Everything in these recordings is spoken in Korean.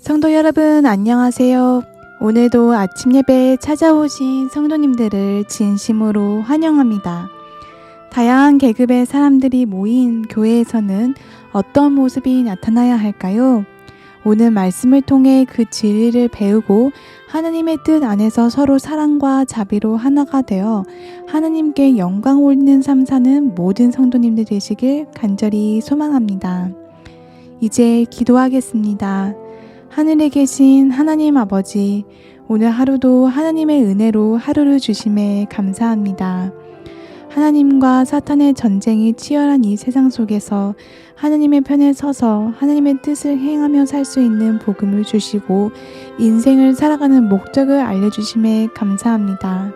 성도 여러분 안녕하세요. 오늘도 아침 예배에 찾아오신 성도님들을 진심으로 환영합니다. 다양한 계급의 사람들이 모인 교회에서는 어떤 모습이 나타나야 할까요? 오늘 말씀을 통해 그 진리를 배우고 하나님의 뜻 안에서 서로 사랑과 자비로 하나가 되어 하나님께 영광 올리는 삶 사는 모든 성도님들 되시길 간절히 소망합니다. 이제 기도하겠습니다. 하늘에 계신 하나님 아버지, 오늘 하루도 하나님의 은혜로 하루를 주심에 감사합니다. 하나님과 사탄의 전쟁이 치열한 이 세상 속에서 하나님의 편에 서서 하나님의 뜻을 행하며 살 수 있는 복음을 주시고 인생을 살아가는 목적을 알려주심에 감사합니다.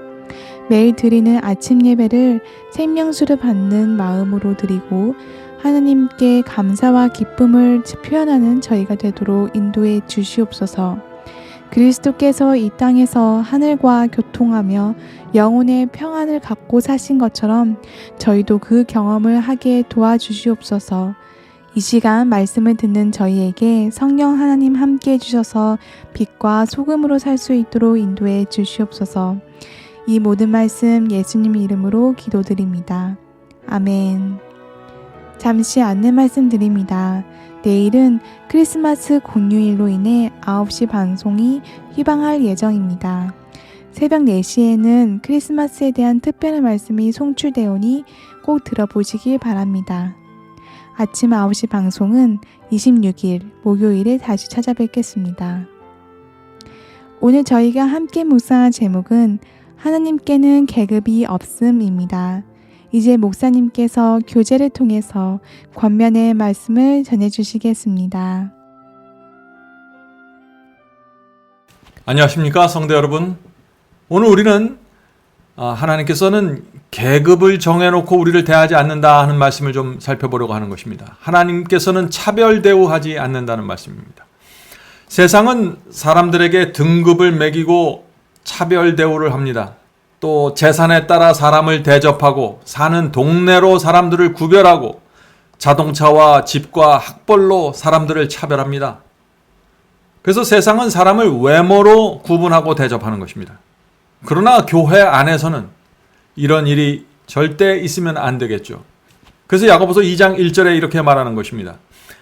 매일 드리는 아침 예배를 생명수를 받는 마음으로 드리고 하나님께 감사와 기쁨을 표현하는 저희가 되도록 인도해 주시옵소서. 그리스도께서 이 땅에서 하늘과 교통하며 영혼의 평안을 갖고 사신 것처럼 저희도 그 경험을 하게 도와주시옵소서. 이 시간 말씀을 듣는 저희에게 성령 하나님 함께 해주셔서 빛과 소금으로 살 수 있도록 인도해 주시옵소서. 이 모든 말씀 예수님 이름으로 기도드립니다. 아멘. 잠시 안내 말씀드립니다. 내일은 크리스마스 공휴일로 인해 9시 방송이 휘방할 예정입니다. 새벽 4시에는 크리스마스에 대한 특별한 말씀이 송출되오니 꼭 들어보시길 바랍니다. 아침 9시 방송은 26일 목요일에 다시 찾아뵙겠습니다. 오늘 저희가 함께 묵상할 제목은 하나님께는 계급이 없음입니다. 이제 목사님께서 교제를 통해서 권면의 말씀을 전해주시겠습니다. 안녕하십니까 성도 여러분. 오늘 우리는 하나님께서는 계급을 정해놓고 우리를 대하지 않는다 하는 말씀을 좀 살펴보려고 하는 것입니다. 하나님께서는 차별 대우하지 않는다는 말씀입니다. 세상은 사람들에게 등급을 매기고 차별 대우를 합니다. 또 재산에 따라 사람을 대접하고 사는 동네로 사람들을 구별하고 자동차와 집과 학벌로 사람들을 차별합니다. 그래서 세상은 사람을 외모로 구분하고 대접하는 것입니다. 그러나 교회 안에서는 이런 일이 절대 있으면 안 되겠죠. 그래서 야고보서 2장 1절에 이렇게 말하는 것입니다.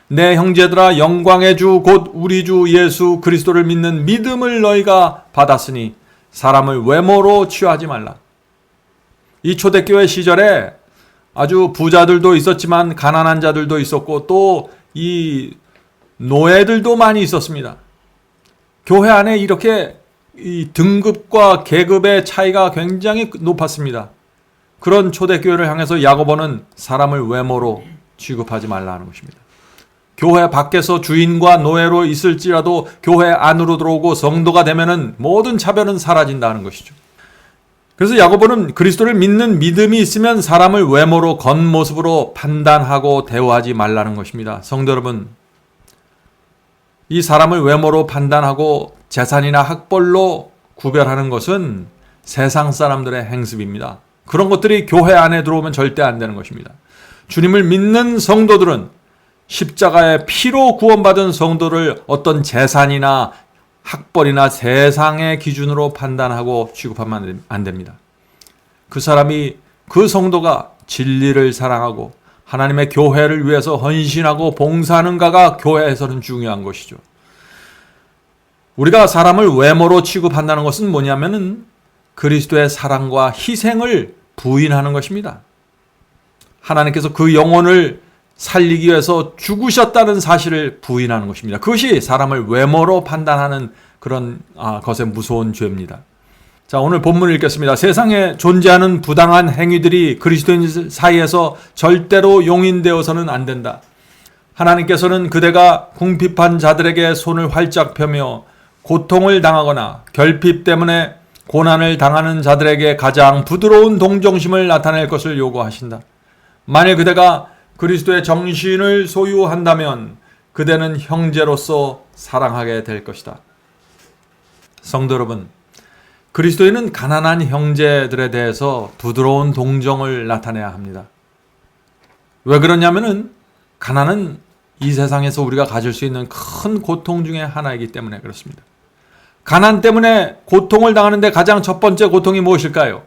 내 형제들아 영광의 주 곧 우리 주 예수 그리스도를 믿는 믿음을 너희가 받았으니 사람을 외모로 취하지 말라. 이 초대교회 시절에 아주 부자들도 있었지만 가난한 자들도 있었고 또 이 노예들도 많이 있었습니다. 교회 안에 이렇게 이 등급과 계급의 차이가 굉장히 높았습니다. 그런 초대교회를 향해서 야고보는 사람을 외모로 취급하지 말라는 것입니다. 교회 밖에서 주인과 노예로 있을지라도 교회 안으로 들어오고 성도가 되면은 모든 차별은 사라진다는 것이죠. 그래서 야고보는 그리스도를 믿는 믿음이 있으면 사람을 외모로 겉모습으로 판단하고 대우하지 말라는 것입니다. 성도 여러분, 이 사람을 외모로 판단하고 재산이나 학벌로 구별하는 것은 세상 사람들의 행습입니다. 그런 것들이 교회 안에 들어오면 절대 안 되는 것입니다. 주님을 믿는 성도들은 십자가의 피로 구원받은 성도를 어떤 재산이나 학벌이나 세상의 기준으로 판단하고 취급하면 안 됩니다. 그 사람이, 그 성도가 진리를 사랑하고 하나님의 교회를 위해서 헌신하고 봉사하는가가 교회에서는 중요한 것이죠. 우리가 사람을 외모로 취급한다는 것은 뭐냐면은 그리스도의 사랑과 희생을 부인하는 것입니다. 하나님께서 그 영혼을 살리기 위해서 죽으셨다는 사실을 부인하는 것입니다. 그것이 사람을 외모로 판단하는 그런 것의 무서운 죄입니다. 자, 오늘 본문을 읽겠습니다. 세상에 존재하는 부당한 행위들이 그리스도인 사이에서 절대로 용인되어서는 안 된다. 하나님께서는 그대가 궁핍한 자들에게 손을 활짝 펴며 고통을 당하거나 결핍 때문에 고난을 당하는 자들에게 가장 부드러운 동정심을 나타낼 것을 요구하신다. 만일 그대가 그리스도의 정신을 소유한다면 그대는 형제로서 사랑하게 될 것이다. 성도 여러분, 그리스도인은 가난한 형제들에 대해서 부드러운 동정을 나타내야 합니다. 왜 그러냐면은 가난은 이 세상에서 우리가 가질 수 있는 큰 고통 중에 하나이기 때문에 그렇습니다. 가난 때문에 고통을 당하는데 가장 첫 번째 고통이 무엇일까요?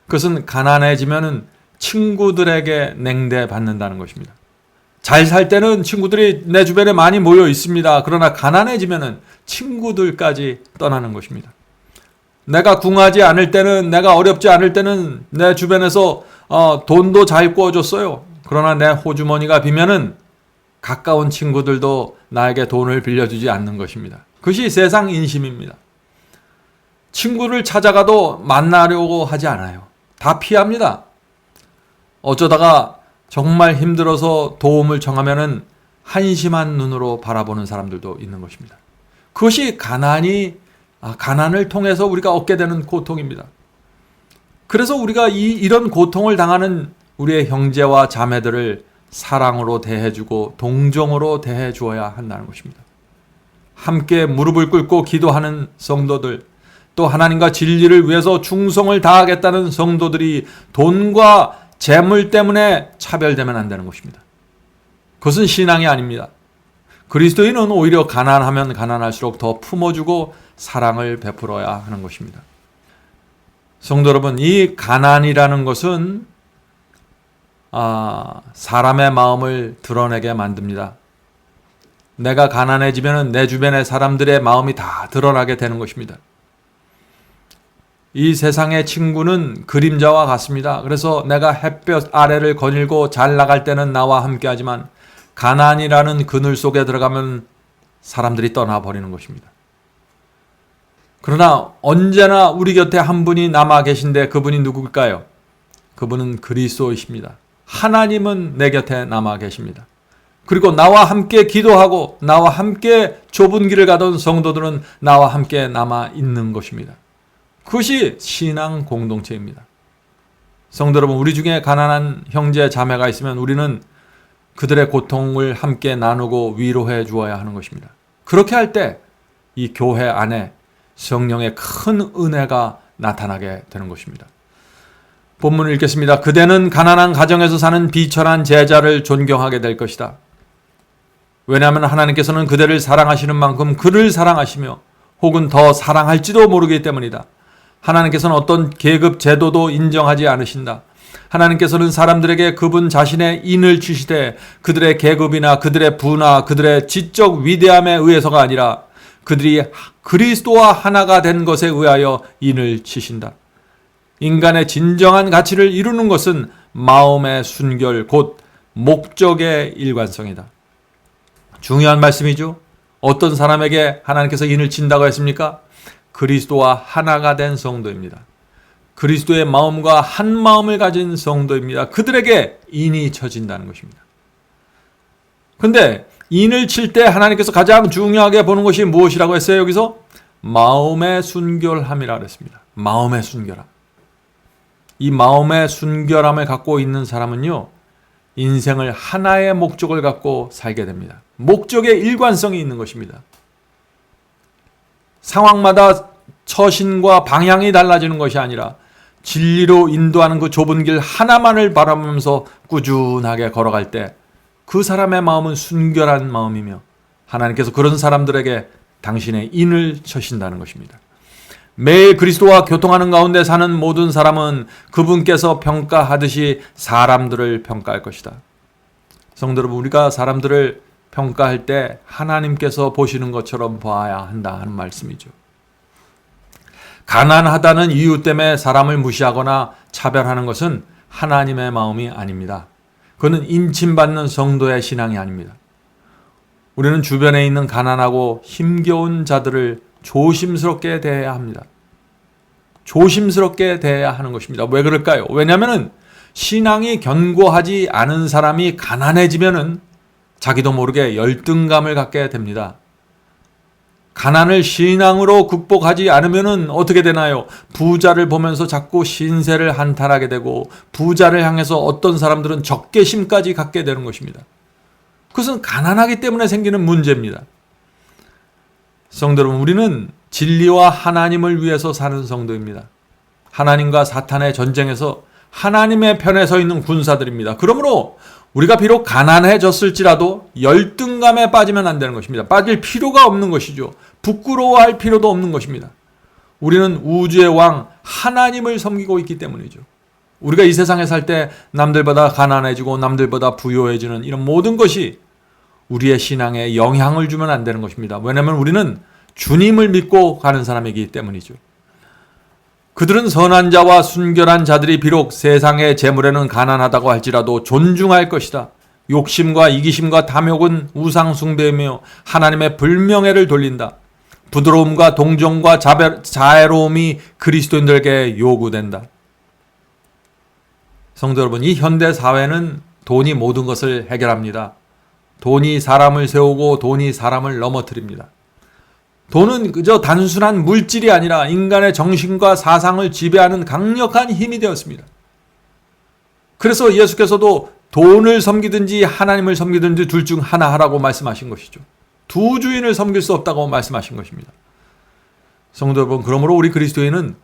그것은 가난해지면은 친구들에게 냉대받는다는 것입니다. 잘 살 때는 친구들이 내 주변에 많이 모여 있습니다. 그러나 가난해지면은 친구들까지 떠나는 것입니다. 내가 궁하지 않을 때는, 내가 어렵지 않을 때는 내 주변에서 돈도 잘 구워줬어요. 그러나 내 호주머니가 비면은 가까운 친구들도 나에게 돈을 빌려주지 않는 것입니다. 그것이 세상 인심입니다. 친구를 찾아가도 만나려고 하지 않아요. 다 피합니다. 어쩌다가 정말 힘들어서 도움을 청하면은 한심한 눈으로 바라보는 사람들도 있는 것입니다. 그것이 가난을 통해서 우리가 얻게 되는 고통입니다. 그래서 우리가 이런 고통을 당하는 우리의 형제와 자매들을 사랑으로 대해주고 동정으로 대해주어야 한다는 것입니다. 함께 무릎을 꿇고 기도하는 성도들, 또 하나님과 진리를 위해서 충성을 다하겠다는 성도들이 돈과 재물 때문에 차별되면 안 되는 것입니다. 그것은 신앙이 아닙니다. 그리스도인은 오히려 가난하면 가난할수록 더 품어주고 사랑을 베풀어야 하는 것입니다. 성도 여러분, 이 가난이라는 것은 사람의 마음을 드러내게 만듭니다. 내가 가난해지면 내 주변의 사람들의 마음이 다 드러나게 되는 것입니다. 이 세상의 친구는 그림자와 같습니다. 그래서 내가 햇볕 아래를 거닐고 잘 나갈 때는 나와 함께하지만 가난이라는 그늘 속에 들어가면 사람들이 떠나버리는 것입니다. 그러나 언제나 우리 곁에 한 분이 남아 계신데 그분이 누구일까요? 그분은 그리스도이십니다. 하나님은 내 곁에 남아 계십니다. 그리고 나와 함께 기도하고 나와 함께 좁은 길을 가던 성도들은 나와 함께 남아 있는 것입니다. 그것이 신앙 공동체입니다. 성도 여러분, 우리 중에 가난한 형제 자매가 있으면 우리는 그들의 고통을 함께 나누고 위로해 주어야 하는 것입니다. 그렇게 할 때 이 교회 안에 성령의 큰 은혜가 나타나게 되는 것입니다. 본문을 읽겠습니다. 그대는 가난한 가정에서 사는 비천한 제자를 존경하게 될 것이다. 왜냐하면 하나님께서는 그대를 사랑하시는 만큼 그를 사랑하시며 혹은 더 사랑할지도 모르기 때문이다. 하나님께서는 어떤 계급 제도도 인정하지 않으신다. 하나님께서는 사람들에게 그분 자신의 인을 주시되 그들의 계급이나 그들의 부나 그들의 지적 위대함에 의해서가 아니라 그들이 그리스도와 하나가 된 것에 의하여 인을 치신다. 인간의 진정한 가치를 이루는 것은 마음의 순결, 곧 목적의 일관성이다. 중요한 말씀이죠. 어떤 사람에게 하나님께서 인을 친다고 했습니까? 그리스도와 하나가 된 성도입니다. 그리스도의 마음과 한 마음을 가진 성도입니다. 그들에게 인이 쳐진다는 것입니다. 그런데 인을 칠 때 하나님께서 가장 중요하게 보는 것이 무엇이라고 했어요? 여기서 마음의 순결함이라고 했습니다. 마음의 순결함. 이 마음의 순결함을 갖고 있는 사람은요, 인생을 하나의 목적을 갖고 살게 됩니다. 목적의 일관성이 있는 것입니다. 상황마다 처신과 방향이 달라지는 것이 아니라 진리로 인도하는 그 좁은 길 하나만을 바라보면서 꾸준하게 걸어갈 때 그 사람의 마음은 순결한 마음이며 하나님께서 그런 사람들에게 당신의 인을 쳐신다는 것입니다. 매일 그리스도와 교통하는 가운데 사는 모든 사람은 그분께서 평가하듯이 사람들을 평가할 것이다. 성도 여러분, 우리가 사람들을 평가할 때 하나님께서 보시는 것처럼 봐야 한다 하는 말씀이죠. 가난하다는 이유 때문에 사람을 무시하거나 차별하는 것은 하나님의 마음이 아닙니다. 그것은 인침받는 성도의 신앙이 아닙니다. 우리는 주변에 있는 가난하고 힘겨운 자들을 조심스럽게 대해야 합니다. 조심스럽게 대해야 하는 것입니다. 왜 그럴까요? 왜냐하면 신앙이 견고하지 않은 사람이 가난해지면 자기도 모르게 열등감을 갖게 됩니다. 가난을 신앙으로 극복하지 않으면 어떻게 되나요? 부자를 보면서 자꾸 신세를 한탄하게 되고 부자를 향해서 어떤 사람들은 적개심까지 갖게 되는 것입니다. 그것은 가난하기 때문에 생기는 문제입니다. 성도 여러분, 우리는 진리와 하나님을 위해서 사는 성도입니다. 하나님과 사탄의 전쟁에서 하나님의 편에 서 있는 군사들입니다. 그러므로 우리가 비록 가난해졌을지라도 열등감에 빠지면 안 되는 것입니다. 빠질 필요가 없는 것이죠. 부끄러워할 필요도 없는 것입니다. 우리는 우주의 왕 하나님을 섬기고 있기 때문이죠. 우리가 이 세상에 살 때 남들보다 가난해지고 남들보다 부유해지는 이런 모든 것이 우리의 신앙에 영향을 주면 안 되는 것입니다. 왜냐하면 우리는 주님을 믿고 가는 사람이기 때문이죠. 그들은 선한 자와 순결한 자들이 비록 세상의 재물에는 가난하다고 할지라도 존중할 것이다. 욕심과 이기심과 탐욕은 우상 숭배이며 하나님의 불명예를 돌린다. 부드러움과 동정과 자애로움이 그리스도인들에게 요구된다. 성도 여러분, 이 현대 사회는 돈이 모든 것을 해결합니다. 돈이 사람을 세우고 돈이 사람을 넘어뜨립니다. 돈은 그저 단순한 물질이 아니라 인간의 정신과 사상을 지배하는 강력한 힘이 되었습니다. 그래서 예수께서도 돈을 섬기든지 하나님을 섬기든지 둘 중 하나 하라고 말씀하신 것이죠. 두 주인을 섬길 수 없다고 말씀하신 것입니다. 성도 여러분, 그러므로 우리 그리스도인은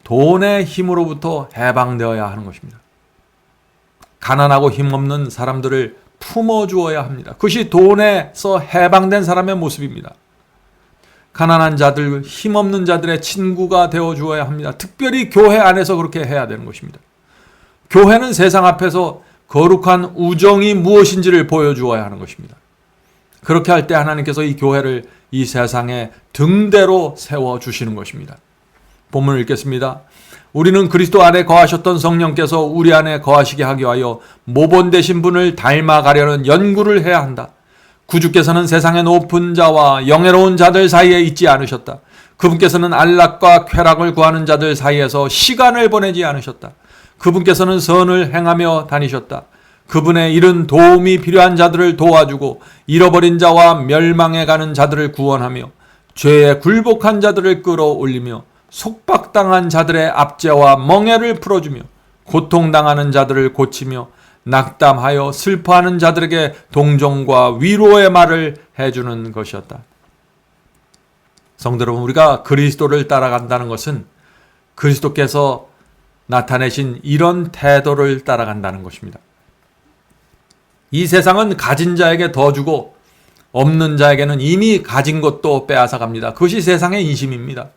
돈의 힘으로부터 해방되어야 하는 것입니다. 가난하고 힘없는 사람들을 품어주어야 합니다. 그것이 돈에서 해방된 사람의 모습입니다. 가난한 자들, 힘없는 자들의 친구가 되어주어야 합니다. 특별히 교회 안에서 그렇게 해야 되는 것입니다. 교회는 세상 앞에서 거룩한 우정이 무엇인지를 보여주어야 하는 것입니다. 그렇게 할 때 하나님께서 이 교회를 이 세상의 등대로 세워주시는 것입니다. 본문을 읽겠습니다. 우리는 그리스도 안에 거하셨던 성령께서 우리 안에 거하시게 하기 위하여 모본되신 분을 닮아가려는 연구를 해야 한다. 구주께서는 세상의 높은 자와 영예로운 자들 사이에 있지 않으셨다. 그분께서는 안락과 쾌락을 구하는 자들 사이에서 시간을 보내지 않으셨다. 그분께서는 선을 행하며 다니셨다. 그분의 일은 도움이 필요한 자들을 도와주고 잃어버린 자와 멸망해 가는 자들을 구원하며 죄에 굴복한 자들을 끌어올리며 속박당한 자들의 압제와 멍에를 풀어주며 고통당하는 자들을 고치며 낙담하여 슬퍼하는 자들에게 동정과 위로의 말을 해주는 것이었다. 성도 여러분, 우리가 그리스도를 따라간다는 것은 그리스도께서 나타내신 이런 태도를 따라간다는 것입니다. 이 세상은 가진 자에게 더 주고 없는 자에게는 이미 가진 것도 빼앗아 갑니다. 그것이 세상의 인심입니다.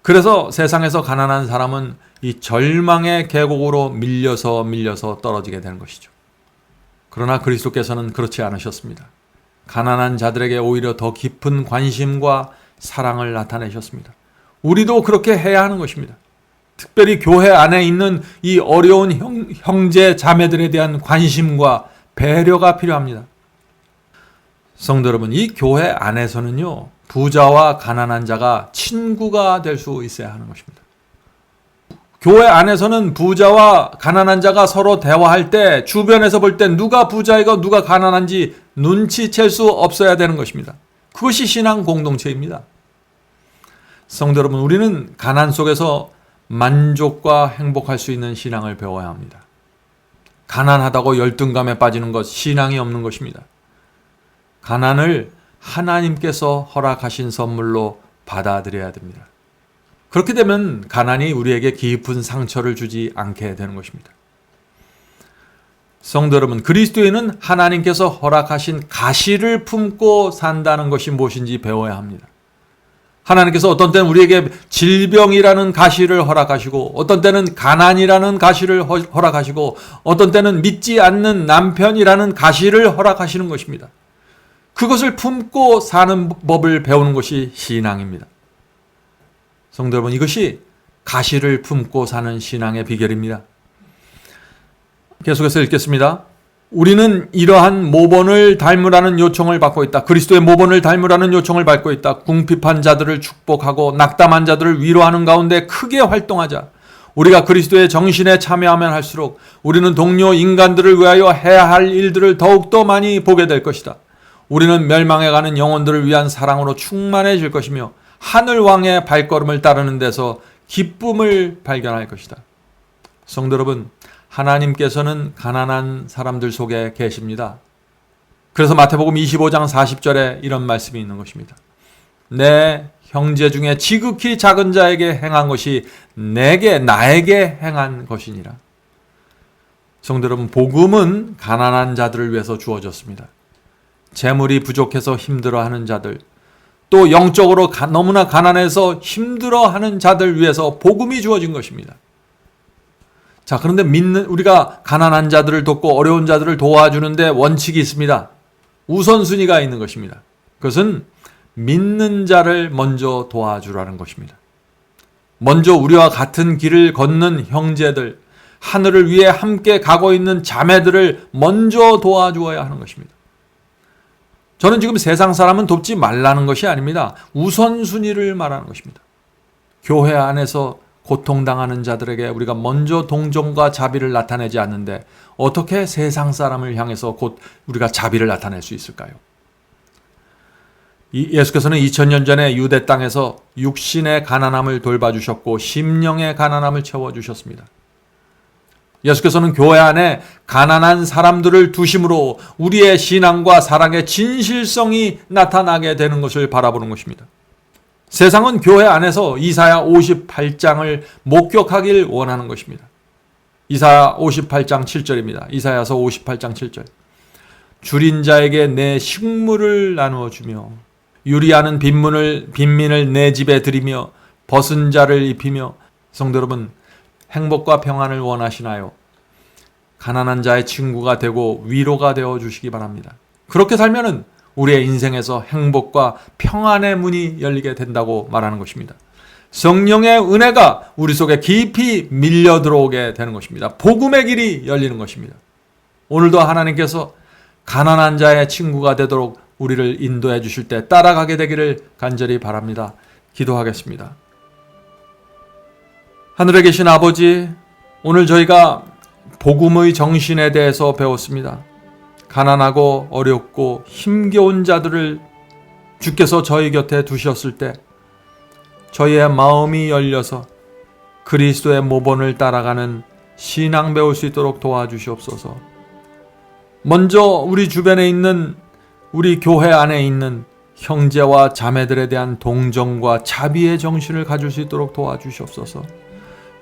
그래서 세상에서 가난한 사람은 이 절망의 계곡으로 밀려서 떨어지게 되는 것이죠. 그러나 그리스도께서는 그렇지 않으셨습니다. 가난한 자들에게 오히려 더 깊은 관심과 사랑을 나타내셨습니다. 우리도 그렇게 해야 하는 것입니다. 특별히 교회 안에 있는 이 어려운 형제 자매들에 대한 관심과 배려가 필요합니다. 성도 여러분, 이 교회 안에서는요, 부자와 가난한 자가 친구가 될 수 있어야 하는 것입니다. 교회 안에서는 부자와 가난한 자가 서로 대화할 때 주변에서 볼 때 누가 부자이고 누가 가난한지 눈치챌 수 없어야 되는 것입니다. 그것이 신앙 공동체입니다. 성도 여러분, 우리는 가난 속에서 만족과 행복할 수 있는 신앙을 배워야 합니다. 가난하다고 열등감에 빠지는 것, 신앙이 없는 것입니다. 가난을 하나님께서 허락하신 선물로 받아들여야 됩니다. 그렇게 되면 가난이 우리에게 깊은 상처를 주지 않게 되는 것입니다. 성도 여러분, 그리스도인은 하나님께서 허락하신 가시를 품고 산다는 것이 무엇인지 배워야 합니다. 하나님께서 어떤 때는 우리에게 질병이라는 가시를 허락하시고 어떤 때는 가난이라는 가시를 허락하시고 어떤 때는 믿지 않는 남편이라는 가시를 허락하시는 것입니다. 그것을 품고 사는 법을 배우는 것이 신앙입니다. 성도 여러분, 이것이 가시를 품고 사는 신앙의 비결입니다. 계속해서 읽겠습니다. 우리는 이러한 모본을 닮으라는 요청을 받고 있다. 그리스도의 모본을 닮으라는 요청을 받고 있다. 궁핍한 자들을 축복하고 낙담한 자들을 위로하는 가운데 크게 활동하자. 우리가 그리스도의 정신에 참여하면 할수록 우리는 동료 인간들을 위하여 해야 할 일들을 더욱더 많이 보게 될 것이다. 우리는 멸망해가는 영혼들을 위한 사랑으로 충만해질 것이며 하늘왕의 발걸음을 따르는 데서 기쁨을 발견할 것이다. 성도 여러분, 하나님께서는 가난한 사람들 속에 계십니다. 그래서 마태복음 25장 40절에 이런 말씀이 있는 것입니다. 내 형제 중에 지극히 작은 자에게 행한 것이 나에게 행한 것이니라. 성도 여러분, 복음은 가난한 자들을 위해서 주어졌습니다. 재물이 부족해서 힘들어하는 자들, 또 영적으로 너무나 가난해서 힘들어하는 자들 위해서 복음이 주어진 것입니다. 자, 그런데 우리가 가난한 자들을 돕고 어려운 자들을 도와주는데 원칙이 있습니다. 우선순위가 있는 것입니다. 그것은 믿는 자를 먼저 도와주라는 것입니다. 먼저 우리와 같은 길을 걷는 형제들, 하늘을 위해 함께 가고 있는 자매들을 먼저 도와주어야 하는 것입니다. 저는 지금 세상 사람은 돕지 말라는 것이 아닙니다. 우선순위를 말하는 것입니다. 교회 안에서 고통당하는 자들에게 우리가 먼저 동정과 자비를 나타내지 않는데 어떻게 세상 사람을 향해서 곧 우리가 자비를 나타낼 수 있을까요? 예수께서는 2000년 전에 유대 땅에서 육신의 가난함을 돌봐주셨고 심령의 가난함을 채워주셨습니다. 예수께서는 교회 안에 가난한 사람들을 두심으로 우리의 신앙과 사랑의 진실성이 나타나게 되는 것을 바라보는 것입니다. 세상은 교회 안에서 이사야 58장을 목격하길 원하는 것입니다. 이사야 58장 7절입니다. 이사야서 58장 7절. 줄인 자에게 내 식물을 나누어 주며 유리하는 빈민을 내 집에 들이며 벗은 자를 입히며. 성도 여러분, 행복과 평안을 원하시나요? 가난한 자의 친구가 되고 위로가 되어 주시기 바랍니다. 그렇게 살면은 우리의 인생에서 행복과 평안의 문이 열리게 된다고 말하는 것입니다. 성령의 은혜가 우리 속에 깊이 밀려 들어오게 되는 것입니다. 복음의 길이 열리는 것입니다. 오늘도 하나님께서 가난한 자의 친구가 되도록 우리를 인도해 주실 때 따라가게 되기를 간절히 바랍니다. 기도하겠습니다. 하늘에 계신 아버지, 오늘 저희가 복음의 정신에 대해서 배웠습니다. 가난하고 어렵고 힘겨운 자들을 주께서 저희 곁에 두셨을 때 저희의 마음이 열려서 그리스도의 모본을 따라가는 신앙 배울 수 있도록 도와주시옵소서. 먼저 우리 주변에 있는, 우리 교회 안에 있는 형제와 자매들에 대한 동정과 자비의 정신을 가질 수 있도록 도와주시옵소서.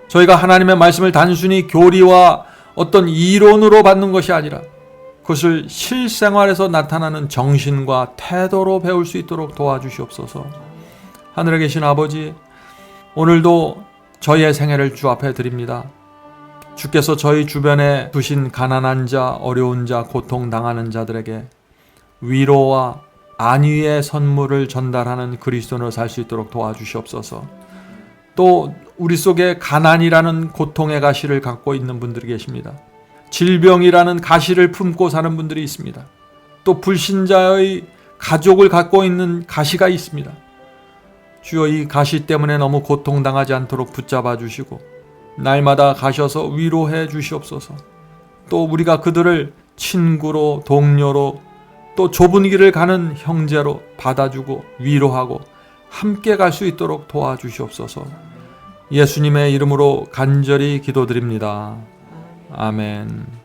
저희가 하나님의 말씀을 단순히 교리와 어떤 이론으로 받는 것이 아니라 그것을 실생활에서 나타나는 정신과 태도로 배울 수 있도록 도와주시옵소서. 하늘에 계신 아버지, 오늘도 저희의 생애를 주 앞에 드립니다. 주께서 저희 주변에 두신 가난한 자, 어려운 자, 고통당하는 자들에게 위로와 안위의 선물을 전달하는 그리스도인으로 살 수 있도록 도와주시옵소서. 또 우리 속에 가난이라는 고통의 가시를 갖고 있는 분들이 계십니다. 질병이라는 가시를 품고 사는 분들이 있습니다. 또 불신자의 가족을 갖고 있는 가시가 있습니다. 주여, 이 가시 때문에 너무 고통당하지 않도록 붙잡아 주시고 날마다 가셔서 위로해 주시옵소서. 또 우리가 그들을 친구로, 동료로, 또 좁은 길을 가는 형제로 받아주고 위로하고 함께 갈 수 있도록 도와주시옵소서. 예수님의 이름으로 간절히 기도드립니다. 아멘.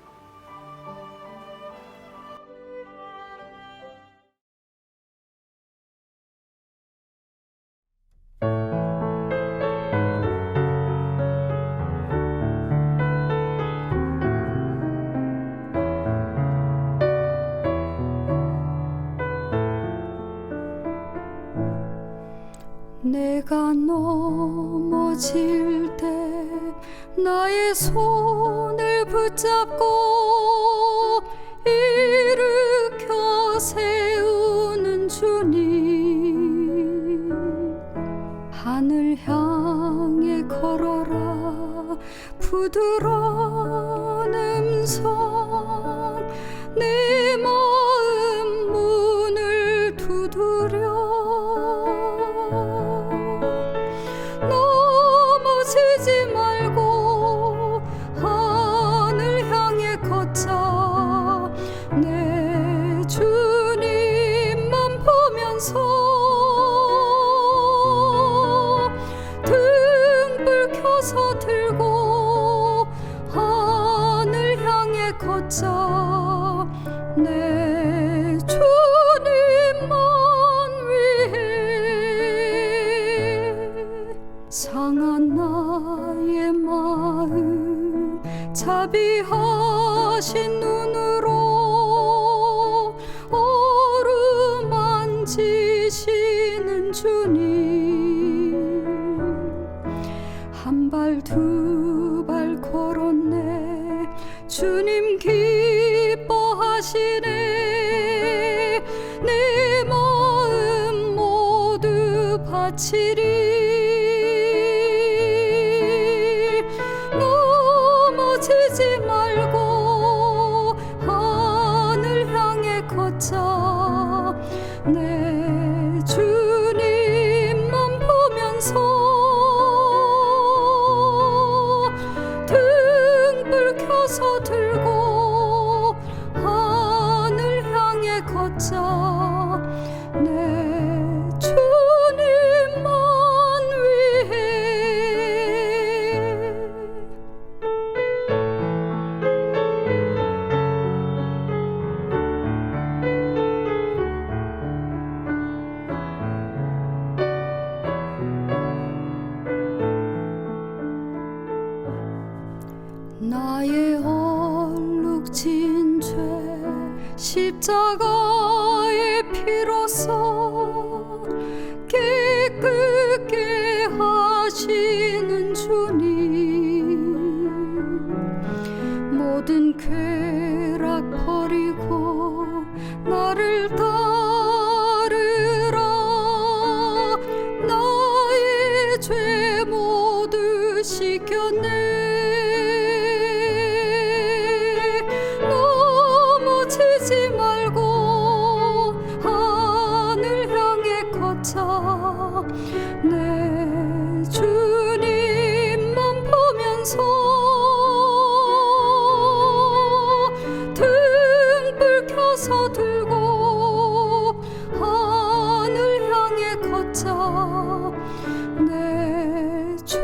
내가 넘어질 때 나의 손을 붙잡고 일으켜 세우는 주님, 하늘 향해 걸어라 부드러운 음성, 내 마음 문을 두드려 넘어지지 말고 하늘 향해 걷자. 내 주님만 보면서 등불 켜서 들고 하늘 향해 걷자. 내 주님만 위해 상한 나의 마음 자비하여 깊으신 눈으로 어루만지시는 주님, 한 발 두 발 걸었네. 주님 기뻐하시네. 내 마음 모두 바치리. 넘어지지 말고 하늘 향해 걷자. 내 주님만 보면서 등불 켜서 들고 하늘 향해 걷자. 내 주님만 위해. 나의 얼룩진 죄 십자가의 피로써 깨끗게 하시는 주님, 모든 쾌락 버리고 나를 따르라. 나의 죄 모두 씻겼네. 넘어지지 말고 하늘 향해 걷자. 내 주님만 보면서 등불 켜서 들고 하늘 향해 걷자. 내 주